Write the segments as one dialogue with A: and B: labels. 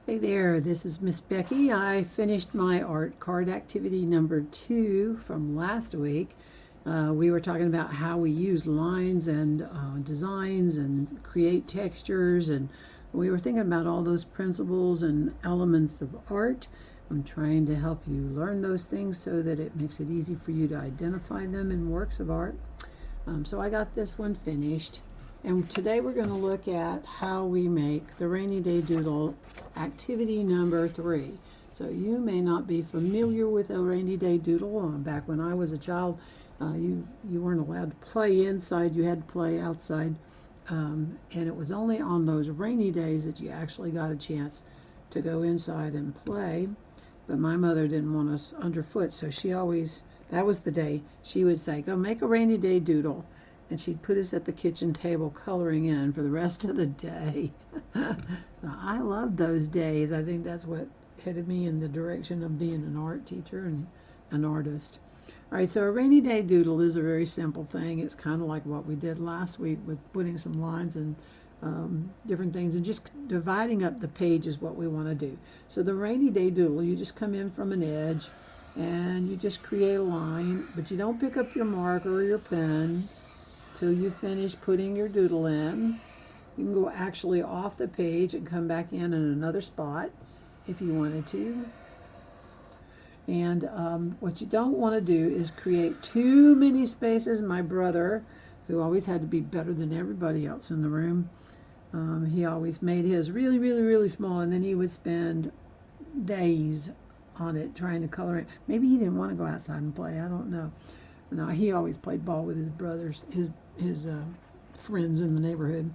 A: Hey there, this is Miss Becky. I finished my art card activity number 2 from last week. We were talking about how we use lines and designs and create textures, and we were thinking about all those principles and elements of art. I'm trying to help you learn those things so that it makes it easy for you to identify them in works of art. So I got this one finished. And today we're going to look at how we make the rainy day doodle activity number 3. So you may not be familiar with a rainy day doodle. Back when I was a child, you weren't allowed to play inside, you had to play outside. And it was only on those rainy days that you actually got a chance to go inside and play. But my mother didn't want us underfoot, so she always, that was the day, she would say, go make a rainy day doodle. And she'd put us at the kitchen table coloring in for the rest of the day. I loved those days. I think that's what headed me in the direction of being an art teacher and an artist. All right, so a rainy day doodle is a very simple thing. It's kind of like what we did last week with putting some lines and different things, and just dividing up the page is what we want to do. So the rainy day doodle, you just come in from an edge and you just create a line, but you don't pick up your marker or your pen till you finish putting your doodle in. You can go actually off the page and come back in another spot if you wanted to. And what you don't want to do is create too many spaces. My brother, who always had to be better than everybody else in the room, he always made his really, really, really small, and then he would spend days on it trying to color it. Maybe he didn't want to go outside and play, I don't know. No, he always played ball with his brothers, his friends in the neighborhood.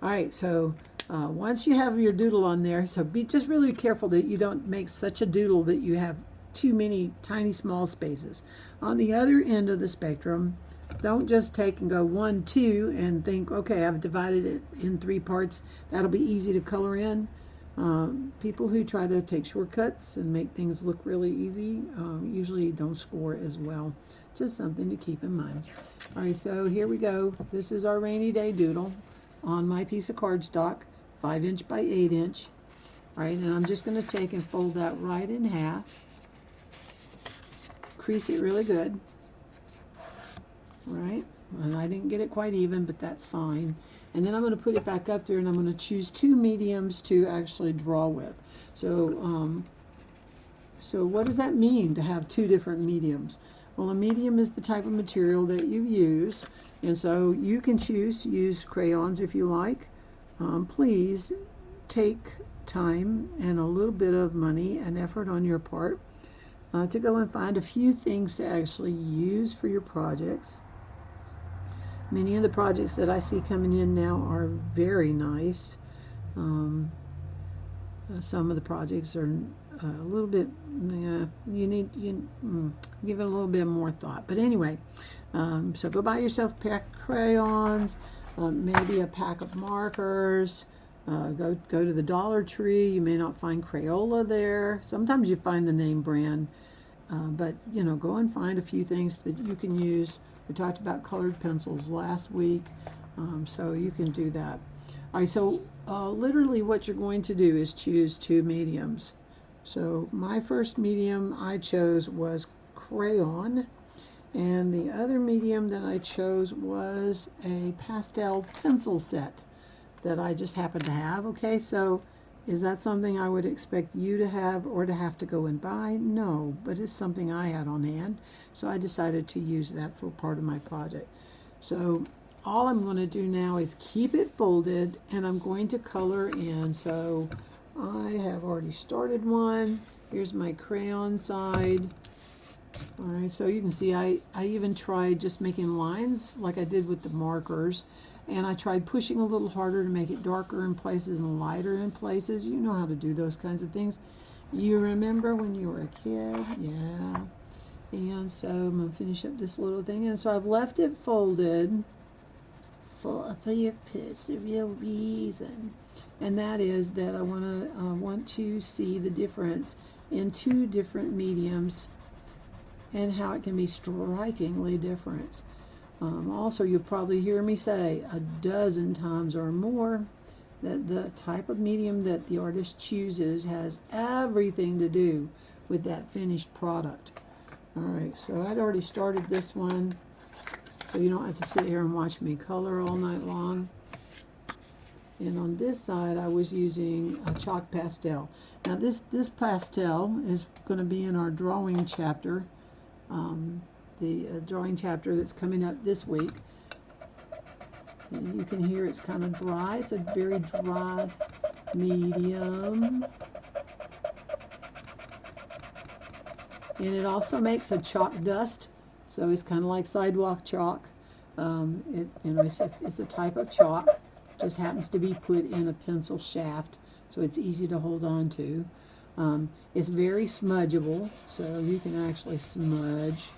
A: All right, so once you have your doodle on there, so be just really careful that you don't make such a doodle that you have too many tiny small spaces. On the other end of the spectrum, don't just take and go 1, 2 and think, okay, I've divided it in 3 parts. That'll be easy to color in. People who try to take shortcuts and make things look really easy usually don't score as well. Just something to keep in mind. All right, so here we go. This is our rainy day doodle on my piece of cardstock, 5" by 8". All right, and I'm just going to take and fold that right in half. Crease it really good. All right, and I didn't get it quite even, but that's fine. And then I'm going to put it back up there, and I'm going to choose 2 mediums to actually draw with. So, so what does that mean to have 2 different mediums? Well, a medium is the type of material that you use, and so you can choose to use crayons if you like. Please take time and a little bit of money and effort on your part to go and find a few things to actually use for your projects. Many of the projects that I see coming in now are very nice. Some of the projects are a little bit, you give it a little bit more thought. But anyway, so go buy yourself a pack of crayons, maybe a pack of markers. Go to the Dollar Tree. You may not find Crayola there. Sometimes you find the name brand, but go and find a few things that you can use. We talked about colored pencils last week, so you can do that. All right, so literally what you're going to do is choose 2 mediums. So my first medium I chose was crayon, and the other medium that I chose was a pastel pencil set that I just happened to have. Okay, so is that something I would expect you to have or to have to go and buy? No, but it's something I had on hand, so I decided to use that for part of my project. So all I'm going to do now is keep it folded, and I'm going to color in. So I have already started one. Here's my crayon side. All right, so you can see I even tried just making lines like I did with the markers, and I tried pushing a little harder to make it darker in places and lighter in places. You know how to do those kinds of things. You remember when you were a kid? Yeah. And so I'm going to finish up this little thing, and so I've left it folded for a purpose, a real reason. And that is that I want to see the difference in 2 different mediums and how it can be strikingly different. Also, you'll probably hear me say a dozen times or more The type of medium that the artist chooses has everything to do with that finished product. All right, so I'd already started this one, so you don't have to sit here and watch me color all night long. And on this side, I was using a chalk pastel. Now this pastel is going to be in our drawing chapter, the drawing chapter that's coming up this week. And you can hear it's kind of dry. It's a very dry medium. And it also makes a chalk dust, so it's kind of like sidewalk chalk. It's a type of chalk. Just happens to be put in a pencil shaft, so it's easy to hold on to. It's very smudgeable, so you can actually smudge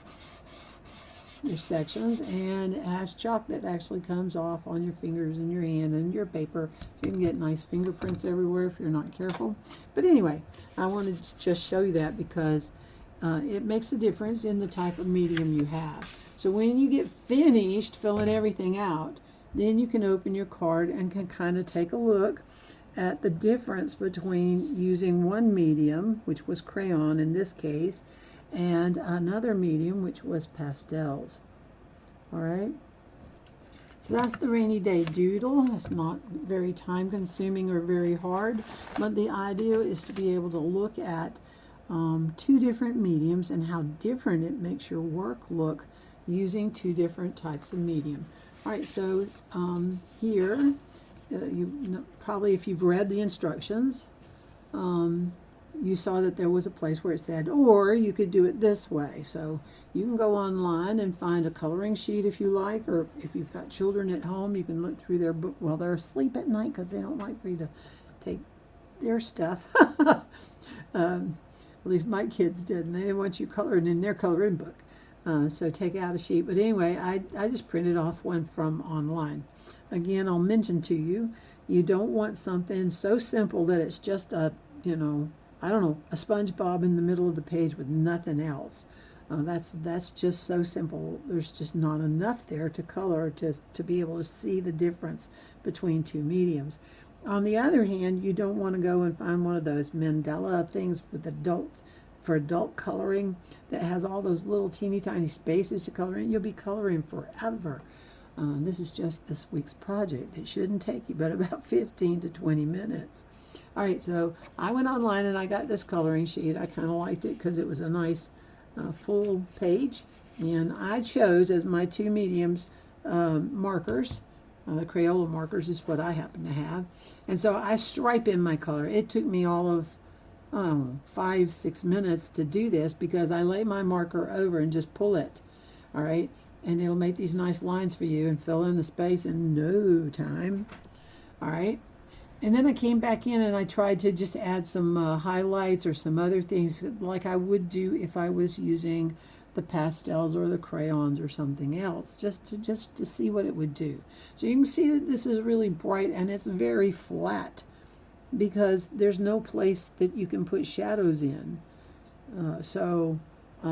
A: your sections, and it has chalk that actually comes off on your fingers and your hand and your paper, so you can get nice fingerprints everywhere if you're not careful. But anyway, I wanted to just show you that because it makes a difference in the type of medium you have. So when you get finished filling everything out, then you can open your card and can kind of take a look at the difference between using one medium, which was crayon in this case, and another medium, which was pastels. All right. So that's the rainy day doodle. It's not very time consuming or very hard, but the idea is to be able to look at two different mediums and how different it makes your work look using two different types of medium. All right, so here, probably if you've read the instructions, you saw that there was a place where it said, or you could do it this way. So you can go online and find a coloring sheet if you like, or if you've got children at home, you can look through their book while they're asleep at night because they don't like for you to take their stuff. At least my kids did, and they didn't want you coloring in their coloring book. So take out a sheet. But anyway, I just printed off one from online. Again, I'll mention to you, you don't want something so simple that it's just a, I don't know, a SpongeBob in the middle of the page with nothing else. That's just so simple. There's just not enough there to color to be able to see the difference between two mediums. On the other hand, you don't want to go and find one of those mandala things for adult coloring that has all those little teeny tiny spaces to color in. You'll be coloring forever. This is just this week's project. It shouldn't take you but about 15 to 20 minutes. All right, so I went online and I got this coloring sheet. I kind of liked it because it was a nice full page. And I chose as my two mediums markers. The Crayola markers is what I happen to have. And so I stripe in my color. It took me all of 5-6 minutes to do this because I lay my marker over and just pull it. All right, and it'll make these nice lines for you and fill in the space in no time. All right, and then I came back in and I tried to just add some highlights or some other things like I would do if I was using the pastels or the crayons or something else, just to see what it would do. So you can see that this is really bright and it's very flat because there's no place that you can put shadows in.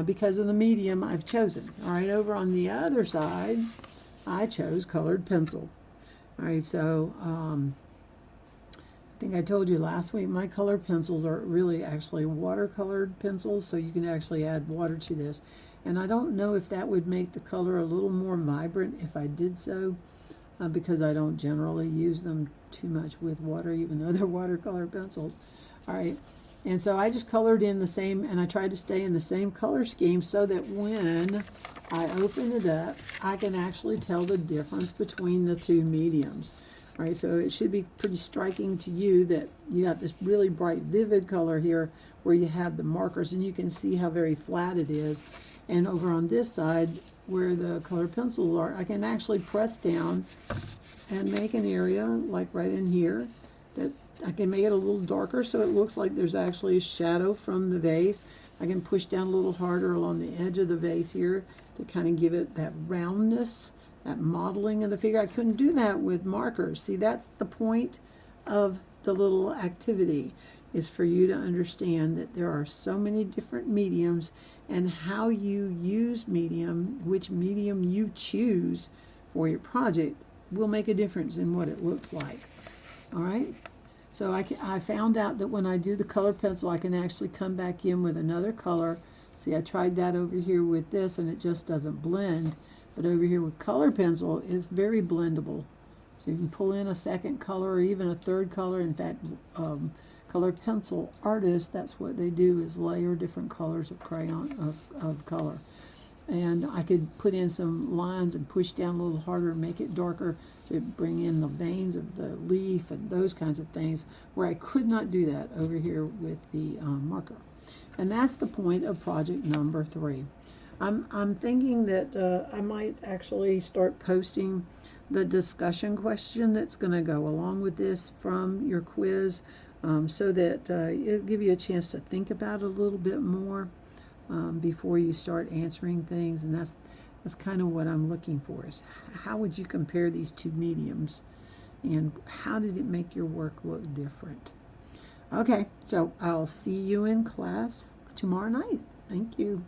A: Because of the medium I've chosen. All right, over on the other side, I chose colored pencil. All right, so I think I told you last week, my colored pencils are really actually watercolored pencils, so you can actually add water to this. And I don't know if that would make the color a little more vibrant if I did so, because I don't generally use them too much with water, even though they're watercolor pencils. All right, and so I just colored in the same, and I tried to stay in the same color scheme so that when I open it up, I can actually tell the difference between the two mediums. All right, so it should be pretty striking to you that you got this really bright, vivid color here where you have the markers, and you can see how very flat it is. And over on this side, where the colored pencils are, I can actually press down and make an area, like right in here, that I can make it a little darker so it looks like there's actually a shadow from the vase. I can push down a little harder along the edge of the vase here to kind of give it that roundness, that modeling of the figure. I couldn't do that with markers. See, that's the point of the little activity, is for you to understand that there are so many different mediums, and how you use medium, which medium you choose for your project, will make a difference in what it looks like. All right. So I found out that when I do the color pencil, I can actually come back in with another color. See, I tried that over here with this, and it just doesn't blend. But over here with color pencil, it's very blendable. So you can pull in a second color or even a third color. In fact, color pencil artists, that's what they do, is layer different colors of crayon, of color. And I could put in some lines and push down a little harder and make it darker to bring in the veins of the leaf and those kinds of things, where I could not do that over here with the marker. And that's the point of project number 3. I'm thinking that I might actually start posting the discussion question that's going to go along with this from your quiz, so that it'll give you a chance to think about it a little bit more before you start answering things. And that's kind of what I'm looking for, is how would you compare these two mediums, and how did it make your work look different? Okay, so I'll see you in class tomorrow night. Thank you.